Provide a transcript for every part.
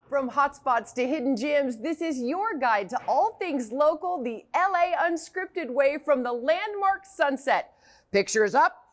From hotspots to hidden gems, this is your guide to all things local, the LA Unscripted way from the landmark Sunset. Pictures up.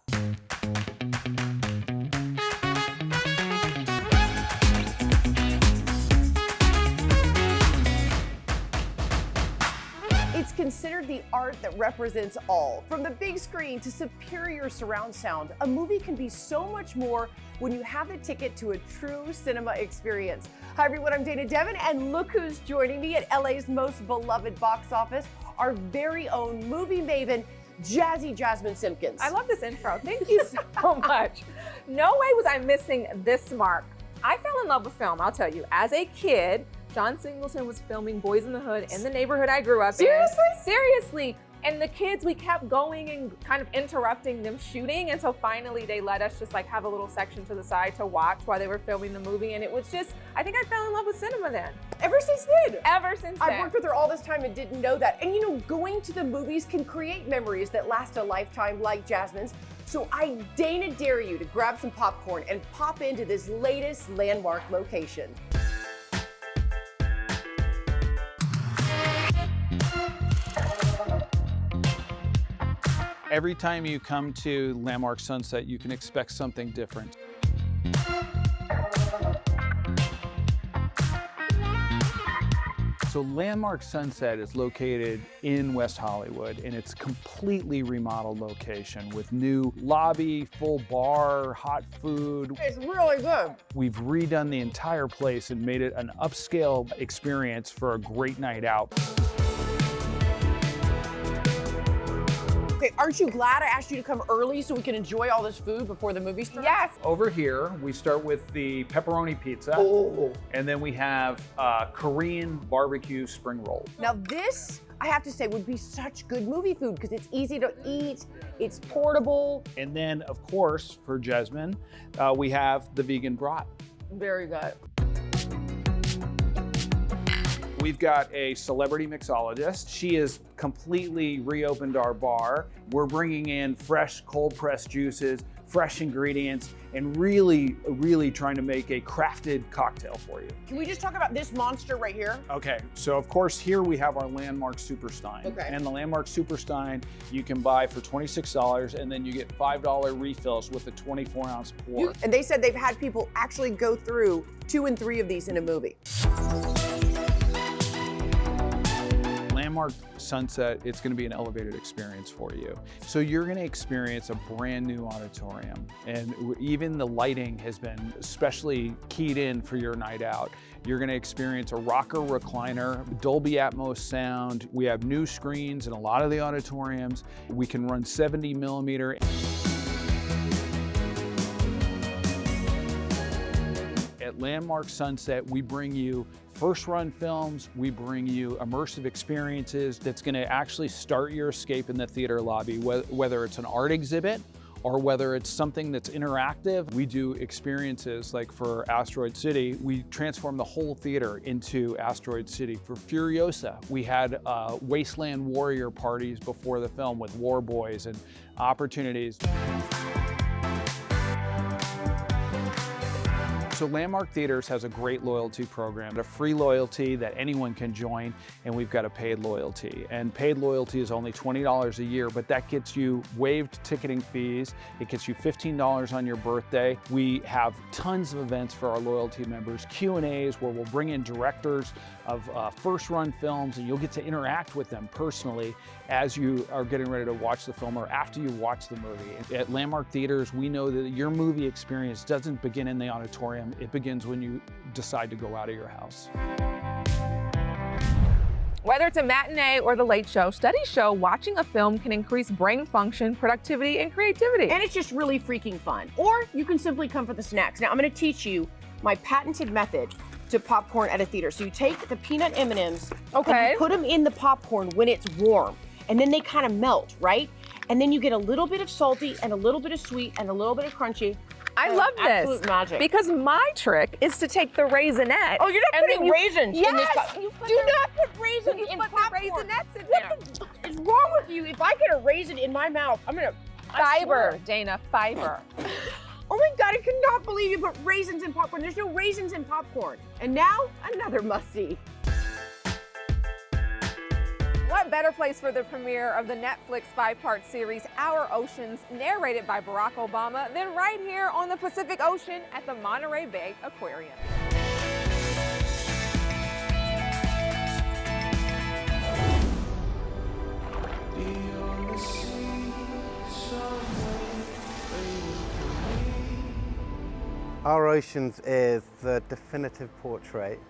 It's considered the art that represents all. From the big screen to superior surround sound, a movie can be so much more when you have a ticket to a true cinema experience. Hi everyone, I'm Dana Devon, and look who's joining me at LA's most beloved box office, our very own movie maven, Jazzy Jasmine Simpkins. I love this intro. Thank you so much. No way was I missing this mark. I fell in love with film, I'll tell you. As a kid, John Singleton was filming Boys in the Hood in the neighborhood I grew up Seriously? in. Seriously. And the kids, we kept going and kind of interrupting them shooting until finally they let us just like have a little section to the side to watch while they were filming the movie. And it was just, I think I fell in love with cinema then. Ever since then? Ever since then. I've worked with her all this time and didn't know that. And you know, going to the movies can create memories that last a lifetime like Jasmine's. So I Dana dare you to grab some popcorn and pop into this latest landmark location. Every time you come to Landmark Sunset, you can expect something different. So Landmark Sunset is located in West Hollywood, and it's a completely remodeled location with new lobby, full bar, hot food. It's really good. We've redone the entire place and made it an upscale experience for a great night out. Okay, aren't you glad I asked you to come early so we can enjoy all this food before the movie starts? Yes. Over here, we start with the pepperoni pizza, and then we have Korean barbecue spring roll. Now this, I have to say, would be such good movie food because it's easy to eat, it's portable. And then, of course, for Jasmine, we have the vegan brat. Very good. We've got a celebrity mixologist. She has completely reopened our bar. We're bringing in fresh cold-pressed juices, fresh ingredients, and really trying to make a crafted cocktail for you. Can we just talk about this monster right here? Okay, so of course here we have our Landmark Superstein. Okay. And the Landmark Superstein you can buy for $26, and then you get $5 refills with a 24-ounce pour. And they said they've had people actually go through 2 and 3 of these in a movie. Landmark Sunset, it's going to be an elevated experience for you. So you're going to experience a brand new auditorium, and even the lighting has been especially keyed in for your night out. You're going to experience a rocker recliner, Dolby Atmos sound. We have new screens in a lot of the auditoriums. We can run 70 millimeter. At Landmark Sunset, we bring you first run films, we bring you immersive experiences that's gonna actually start your escape in the theater lobby, whether it's an art exhibit or whether it's something that's interactive. We do experiences like for Asteroid City, we transform the whole theater into Asteroid City. For Furiosa, we had Wasteland Warrior parties before the film with War Boys and opportunities. So Landmark Theaters has a great loyalty program, a free loyalty that anyone can join, and we've got a paid loyalty. And paid loyalty is only $20 a year, but that gets you waived ticketing fees. It gets you $15 on your birthday. We have tons of events for our loyalty members, Q&As where we'll bring in directors of first run films, and you'll get to interact with them personally as you are getting ready to watch the film or after you watch the movie. At Landmark Theaters, we know that your movie experience doesn't begin in the auditorium. It begins when you decide to go out of your house. Whether it's a matinee or the late show, studies show watching a film can increase brain function, productivity, and creativity. And it's just really freaking fun. Or you can simply come for the snacks. Now I'm gonna teach you my patented method to popcorn at a theater. So you take the peanut M&Ms, Okay. and you put them in the popcorn when it's warm, and then they kind of melt, right? And then you get a little bit of salty and a little bit of sweet and a little bit of crunchy. I love this. Absolute magic. Because my trick is to take the raisinette. Oh, you're not putting raisins in this Yes! cup. You put Do the- not put raisins You in put the popcorn. raisinettes in What there. the fuck is wrong with you? If I get a raisin in my mouth, I'm gonna... I Fiber, swear. Dana, fiber. Oh Oh my God, I cannot believe you put raisins in popcorn. There's no raisins in popcorn. And now, another must-see. What better place for the premiere of the Netflix 5-part series, Our Oceans, narrated by Barack Obama, than right here on the Pacific Ocean at the Monterey Bay Aquarium. Our Oceans is the definitive portrait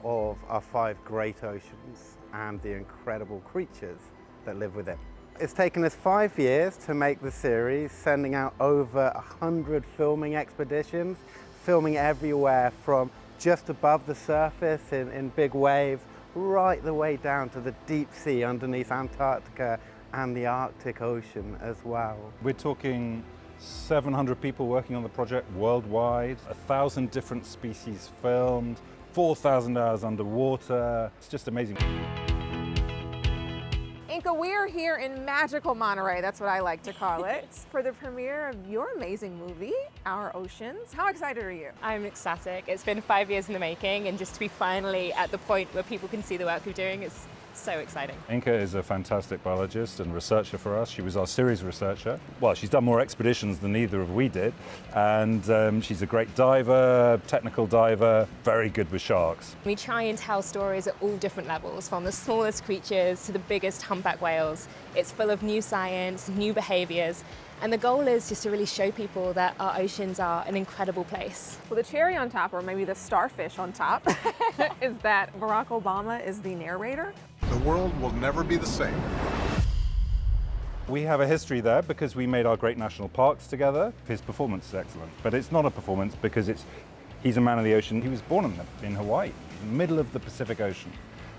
of our 5 great oceans and the incredible creatures that live within. It's taken us 5 years to make the series, sending out over 100 filming expeditions, filming everywhere from just above the surface in big waves, right the way down to the deep sea underneath Antarctica and the Arctic Ocean as well. We're talking 700 people working on the project worldwide, 1,000 different species filmed, 4,000 hours underwater. It's just amazing. Inka, we're here in magical Monterey, that's what I like to call it, for the premiere of your amazing movie, Our Oceans. How excited are you? I'm ecstatic. It's been 5 years in the making, and just to be finally at the point where people can see the work we're doing is so exciting. Inka is a fantastic biologist and researcher for us. She was our series researcher. Well, she's done more expeditions than either of we did, and she's a great diver, technical diver, very good with sharks. We try and tell stories at all different levels, from the smallest creatures to the biggest humpback whales. It's full of new science, new behaviors, and the goal is just to really show people that our oceans are an incredible place. Well, the cherry on top, or maybe the starfish on top, is that Barack Obama is the narrator. The world will never be the same. We have a history there because we made our great national parks together. His performance is excellent, but it's not a performance because he's a man of the ocean. He was born in Hawaii, in the middle of the Pacific Ocean,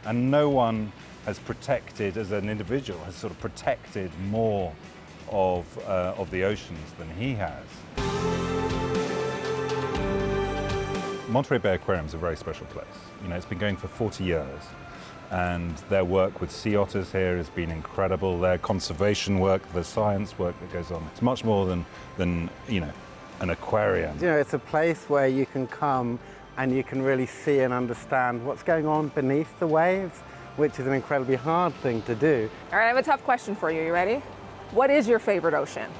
and no one has protected, as an individual, has sort of protected more of the oceans than he has. Monterey Bay Aquarium is a very special place. You know, it's been going for 40 years. And their work with sea otters here has been incredible. Their conservation work, the science work that goes on. It's much more than you know, an aquarium. You know, it's a place where you can come and you can really see and understand what's going on beneath the waves, which is an incredibly hard thing to do. All right, I have a tough question for you. You ready? What is your favorite ocean?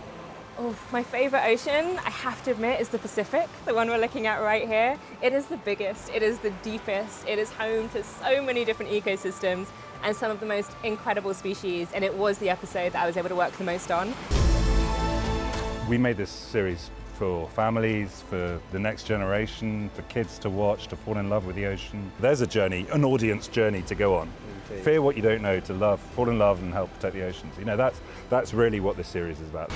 Oh, my favorite ocean, I have to admit, is the Pacific, the one we're looking at right here. It is the biggest, it is the deepest, it is home to so many different ecosystems and some of the most incredible species, and it was the episode that I was able to work the most on. We made this series for families, for the next generation, for kids to watch, to fall in love with the ocean. There's a journey, an audience journey to go on. Indeed. Fear what you don't know, to love, fall in love and help protect the oceans. You know, that's really what this series is about.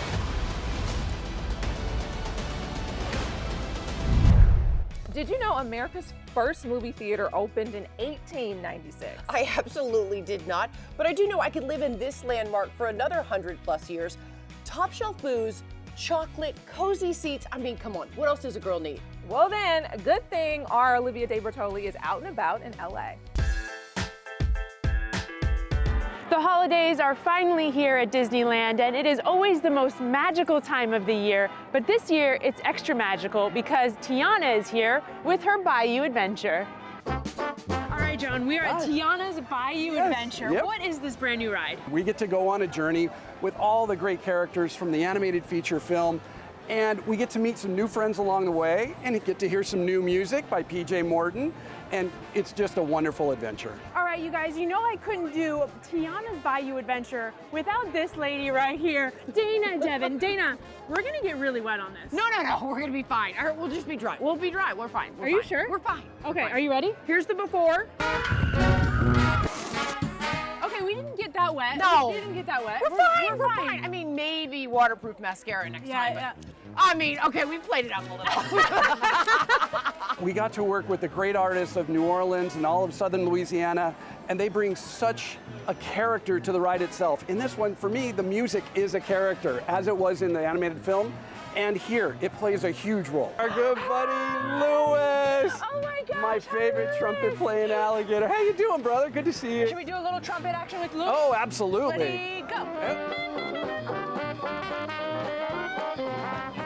Did you know America's first movie theater opened in 1896? I absolutely did not, but I do know I could live in this landmark for another 100+ years. Top shelf booze, chocolate, cozy seats. I mean, come on, what else does a girl need? Well then, a good thing our Olivia de Bertoli is out and about in LA. The holidays are finally here at Disneyland, and it is always the most magical time of the year. But this year, it's extra magical because Tiana is here with her Bayou Adventure. All right, John, we are at Tiana's Bayou Adventure. Yep. What is this brand new ride? We get to go on a journey with all the great characters from the animated feature film, and we get to meet some new friends along the way and get to hear some new music by PJ Morton, and it's just a wonderful adventure. All right, you guys, you know I couldn't do Tiana's Bayou Adventure without this lady right here, Dana Devin. Dana, we're gonna get really wet on this. No, we're gonna be fine. We'll just be dry. We'll be dry, we're fine. Are you sure? We're fine. Okay, are you ready? Here's the before. Okay, we didn't get that wet. No. We didn't get that wet. We're fine. I mean, maybe waterproof mascara next time. Yeah. I mean, okay, we played it up a little. We got to work with the great artists of New Orleans and all of southern Louisiana, and they bring such a character to the ride itself. In this one, for me, the music is a character, as it was in the animated film, and here, it plays a huge role. Our good buddy, Louis! Oh my gosh, my favorite trumpet-playing alligator. How you doing, brother? Good to see you. Should we do a little trumpet action with Luke? Oh, absolutely. Ready, go.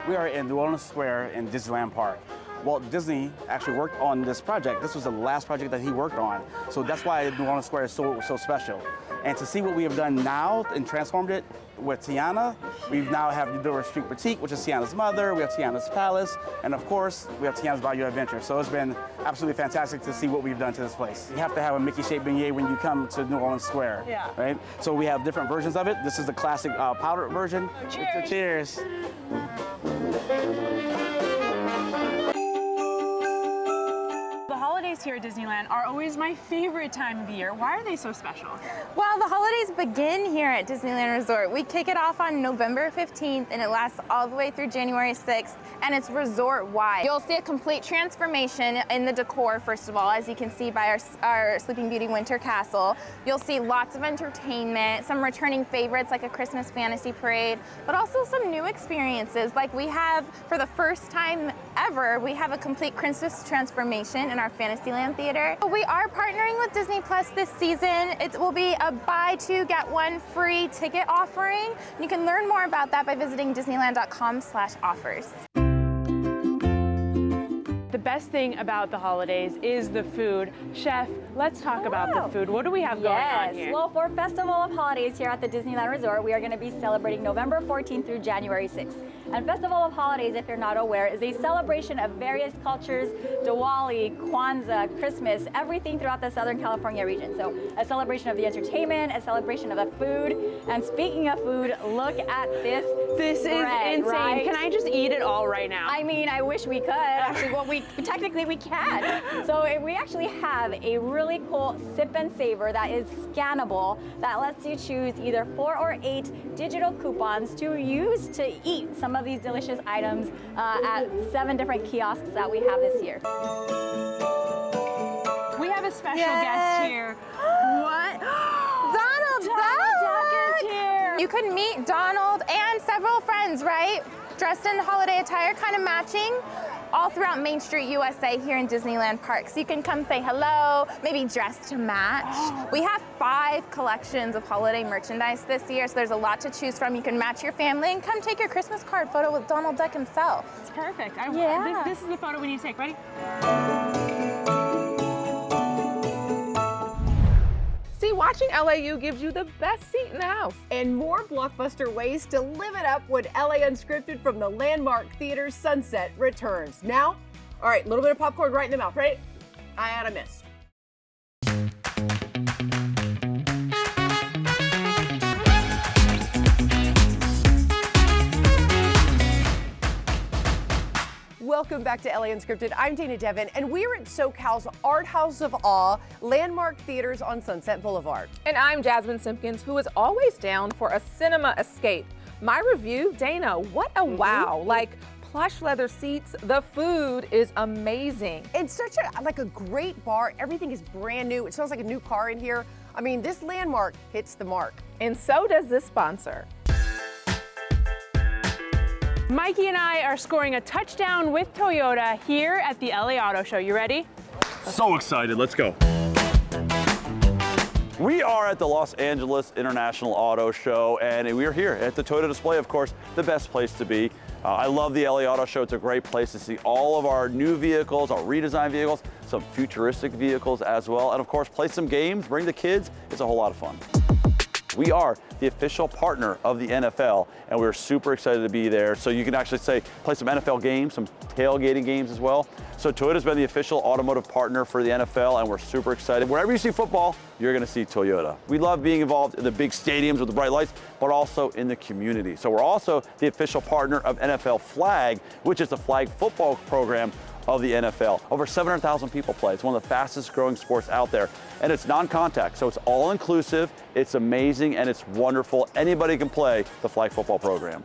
We are in New Orleans Square in Disneyland Park. Walt Disney actually worked on this project. This was the last project that he worked on. So that's why New Orleans Square is so special. And to see what we have done now and transformed it with Tiana, we now have the Dover Street Boutique, which is Tiana's mother. We have Tiana's Palace. And of course, we have Tiana's Bayou Adventure. So it's been absolutely fantastic to see what we've done to this place. You have to have a Mickey-shaped beignet when you come to New Orleans Square, right? So we have different versions of it. This is the classic powdered version. Cheers. Cheers. The holidays here at Disneyland are always my favorite time of the year. Why are they so special? Well, the holidays begin here at Disneyland Resort. We kick it off on November 15th and it lasts all the way through January 6th, and it's resort-wide. You'll see a complete transformation in the decor, first of all, as you can see by our Sleeping Beauty Winter Castle. You'll see lots of entertainment, some returning favorites like a Christmas fantasy parade, but also some new experiences. Like we have, for the first time ever, we have a complete Christmas transformation in our Fantasyland Theater. We are partnering with Disney Plus this season. It will be a buy two, get one free ticket offering. You can learn more about that by visiting disneyland.com/offers. The best thing about the holidays is the food. Chef, let's talk about the food. What do we have going on here? Well, for Festival of Holidays here at the Disneyland Resort, we are going to be celebrating November 14th through January 6th. And Festival of Holidays, if you're not aware, is a celebration of various cultures, Diwali, Kwanzaa, Christmas, everything throughout the Southern California region. So a celebration of the entertainment, a celebration of the food. And speaking of food, look at this. This bread, is insane. right? Can I just eat it all right now? I mean, I wish we could. Actually, well, technically we can. So we actually have a really cool sip and savor that is scannable that lets you choose either 4 or 8 digital coupons to use to eat some of these delicious items at 7 different kiosks that we have this year. We have a special guest here. What? Donald Duck is here. You could meet Donald and several friends, right? Dressed in holiday attire, kind of matching, all throughout Main Street, USA here in Disneyland Park. So you can come say hello, maybe dress to match. We have 5 collections of holiday merchandise this year, so there's a lot to choose from. You can match your family and come take your Christmas card photo with Donald Duck himself. It's perfect. Yeah. This is the photo we need to take. Ready? See, watching LAU gives you the best seat in the house. And more blockbuster ways to live it up when LA Unscripted from the Landmark Theater Sunset returns. Now, all right, a little bit of popcorn right in the mouth, right? I had a miss. Welcome back to LA Unscripted. I'm Dana Devin, and we're at SoCal's Art House of Awe, Landmark Theaters on Sunset Boulevard. And I'm Jasmine Simpkins, who is always down for a cinema escape. My review, Dana, what a wow. Like plush leather seats, the food is amazing. And such a great bar. Everything is brand new. It smells like a new car in here. I mean, this Landmark hits the mark. And so does this sponsor. Mikey and I are scoring a touchdown with Toyota here at the LA Auto Show. You ready? So excited, let's go. We are at the Los Angeles International Auto Show, and we're here at the Toyota display, of course, the best place to be. I love the LA Auto Show. It's a great place to see all of our new vehicles, our redesigned vehicles, some futuristic vehicles as well, and of course, play some games, bring the kids. It's a whole lot of fun. We are the official partner of the NFL, and we're super excited to be there. So you can actually play some NFL games, some tailgating games as well. So Toyota's been the official automotive partner for the NFL, and we're super excited. Wherever you see football, you're gonna see Toyota. We love being involved in the big stadiums with the bright lights, but also in the community. So we're also the official partner of NFL Flag, which is the flag football program of the NFL. Over 700,000 people play. It's one of the fastest growing sports out there. And it's non-contact, so it's all inclusive, it's amazing, and it's wonderful. Anybody can play the flag football program.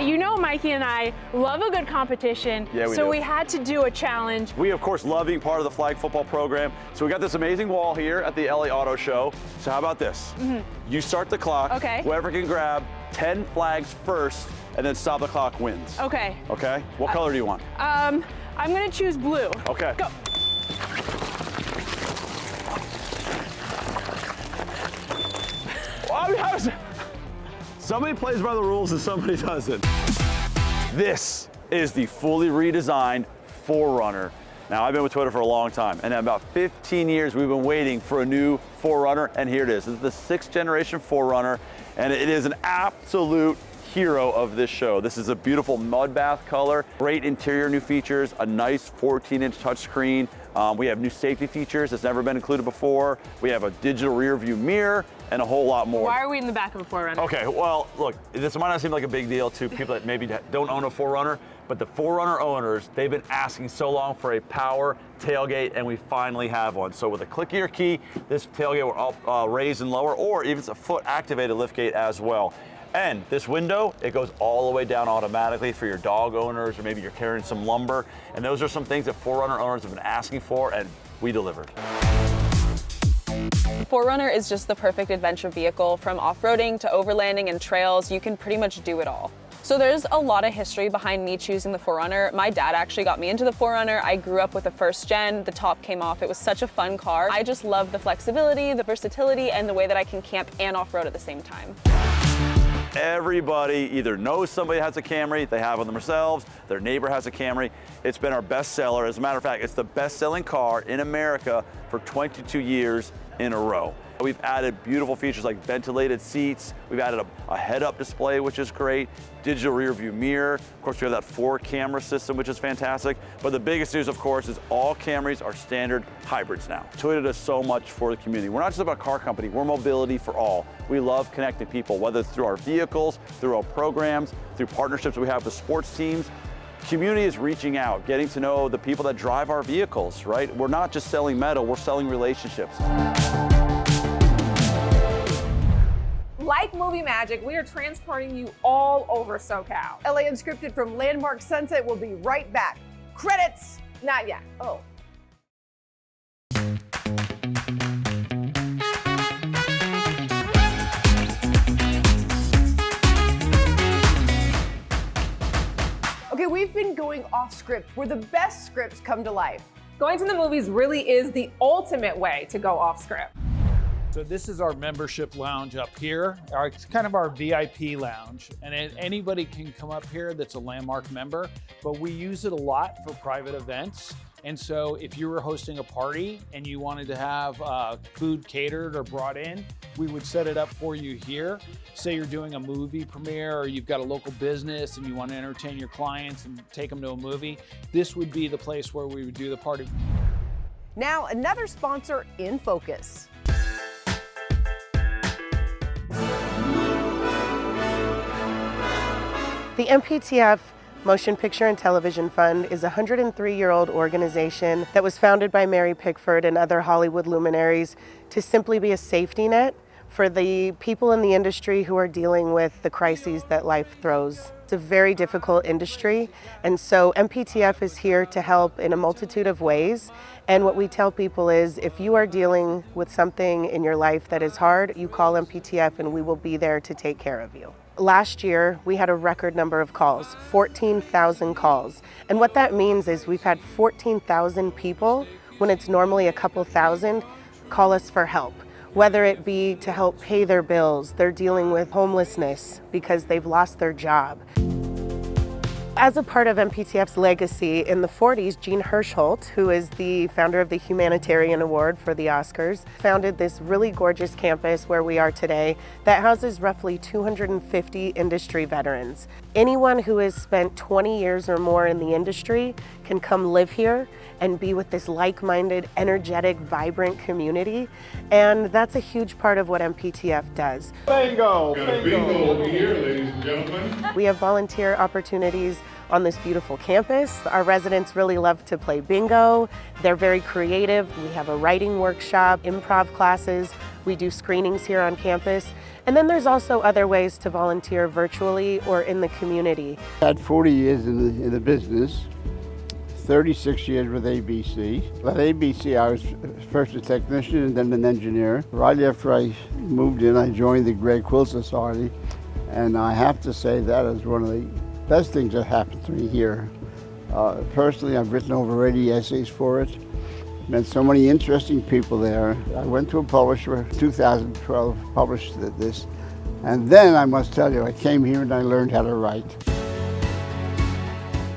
You know Mikey and I love a good competition, so we had to do a challenge. We, of course, love being part of the flag football program. So we got this amazing wall here at the LA Auto Show. So how about this? You start the clock, whoever can grab 10 flags first, and then stop the clock wins. Okay. Okay? What color do you want? I'm gonna choose blue. Okay. Go. Somebody plays by the rules and somebody doesn't. This is the fully redesigned 4Runner. Now, I've been with Toyota for a long time, and in about 15 years, we've been waiting for a new 4Runner, and here it is. This is the 6th generation 4Runner, and it is an absolute hero of this show. This is a beautiful mud bath color, great interior new features, a nice 14-inch touchscreen. We have new safety features that's never been included before. We have a digital rear view mirror and a whole lot more. Why are we in the back of a 4Runner? Okay, well, look, this might not seem like a big deal to people that maybe don't own a 4Runner, but the 4Runner owners, they've been asking so long for a power tailgate, and we finally have one. So with a click of your key, this tailgate will raise and lower, or even it's a foot activated liftgate as well. And this window, it goes all the way down automatically for your dog owners, or maybe you're carrying some lumber. And those are some things that 4Runner owners have been asking for, and we delivered. 4Runner is just the perfect adventure vehicle. From off-roading to overlanding and trails, you can pretty much do it all. So there's a lot of history behind me choosing the 4Runner. My dad actually got me into the 4Runner. I grew up with the first gen. The top came off. It was such a fun car. I just love the flexibility, the versatility, and the way that I can camp and off-road at the same time. Everybody either knows somebody has a Camry, they have one themselves, their neighbor has a Camry. It's been our best seller. As a matter of fact, it's the best-selling car in America for 22 years in a row. We've added beautiful features like ventilated seats. We've added a head-up display, which is great, digital rear view mirror. Of course, we have that 4-camera system, which is fantastic. But the biggest news, of course, is all Camrys are standard hybrids now. Toyota does so much for the community. We're not just about a car company, we're mobility for all. We love connecting people, whether it's through our vehicles, through our programs, through partnerships we have with sports teams. Community is reaching out, getting to know the people that drive our vehicles, right? We're not just selling metal, we're selling relationships. Like movie magic, we are transporting you all over SoCal. LA Unscripted from Landmark Sunset will be right back. Credits! Not yet. Oh. Okay, we've been going off script, where the best scripts come to life. Going to the movies really is the ultimate way to go off script. So this is our membership lounge up here. It's kind of our VIP lounge, and anybody can come up here that's a Landmark member, but we use it a lot for private events. And so if you were hosting a party and you wanted to have food catered or brought in, we would set it up for you here. Say you're doing a movie premiere, or you've got a local business and you want to entertain your clients and take them to a movie, this would be the place where we would do the party. Now, another sponsor in focus. The MPTF Motion Picture and Television Fund is a 103-year-old organization that was founded by Mary Pickford and other Hollywood luminaries to simply be a safety net for the people in the industry who are dealing with the crises that life throws. It's a very difficult industry, and so MPTF is here to help in a multitude of ways. And what we tell people is, if you are dealing with something in your life that is hard, you call MPTF and we will be there to take care of you. Last year, we had a record number of calls, 14,000 calls. And what that means is we've had 14,000 people, when it's normally a couple thousand, call us for help. Whether it be to help pay their bills, they're dealing with homelessness because they've lost their job. As a part of MPTF's legacy, in the 40s, Jean Hirschholt, who is the founder of the Humanitarian Award for the Oscars, founded this really gorgeous campus where we are today that houses roughly 250 industry veterans. Anyone who has spent 20 years or more in the industry can come live here and be with this like-minded, energetic, vibrant community. And that's a huge part of what MPTF does. Bingo! Got a bingo over here, ladies and gentlemen. We have volunteer opportunities on this beautiful campus. Our residents really love to play bingo. They're very creative. We have a writing workshop, improv classes. We do screenings here on campus. And then there's also other ways to volunteer virtually or in the community. I had 40 years in the business. 36 years with ABC. At ABC, I was first a technician and then an engineer. Right after I moved in, I joined the Grey Quill Society, and I have to say that is one of the best things that happened to me here. Personally, I've written over 80 essays for it. Met so many interesting people there. I went to a publisher, 2012, published this, and then I must tell you, I came here and I learned how to write.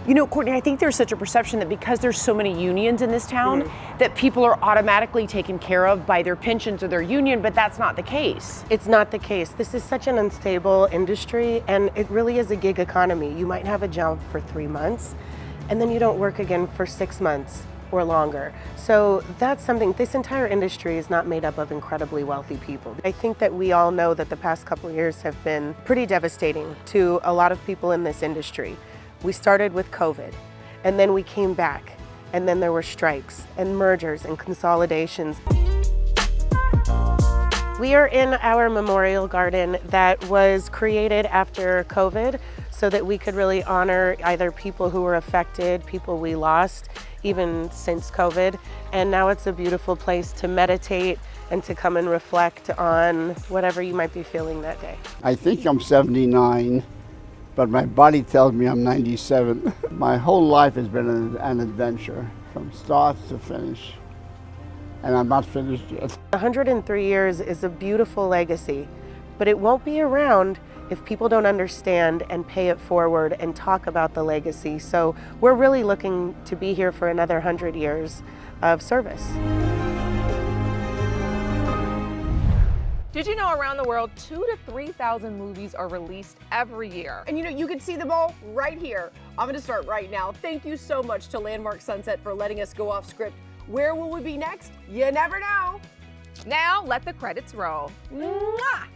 You know, Courtney, I think there's such a perception that because there's so many unions in this town, that people are automatically taken care of by their pensions or their union, but that's not the case. It's not the case. This is such an unstable industry, and it really is a gig economy. You might have a job for 3 months, and then you don't work again for 6 months or longer. So that's something, this entire industry is not made up of incredibly wealthy people. I think that we all know that the past couple of years have been pretty devastating to a lot of people in this industry. We started with COVID, and then we came back, and then there were strikes and mergers and consolidations. We are in our memorial garden that was created after COVID so that we could really honor either people who were affected, people we lost, even since COVID. And now it's a beautiful place to meditate and to come and reflect on whatever you might be feeling that day. I think I'm 79, but my body tells me I'm 97. My whole life has been an adventure from start to finish, and I'm not finished yet. 103 years is a beautiful legacy, but it won't be around if people don't understand and pay it forward and talk about the legacy. So we're really looking to be here for another 100 years of service. Did you know around the world, 2,000 to 3,000 movies are released every year? And you know, you can see them all right here. I'm gonna start right now. Thank you so much to Landmark Sunset for letting us go off script. Where will we be next? You never know. Now let the credits roll. Mwah!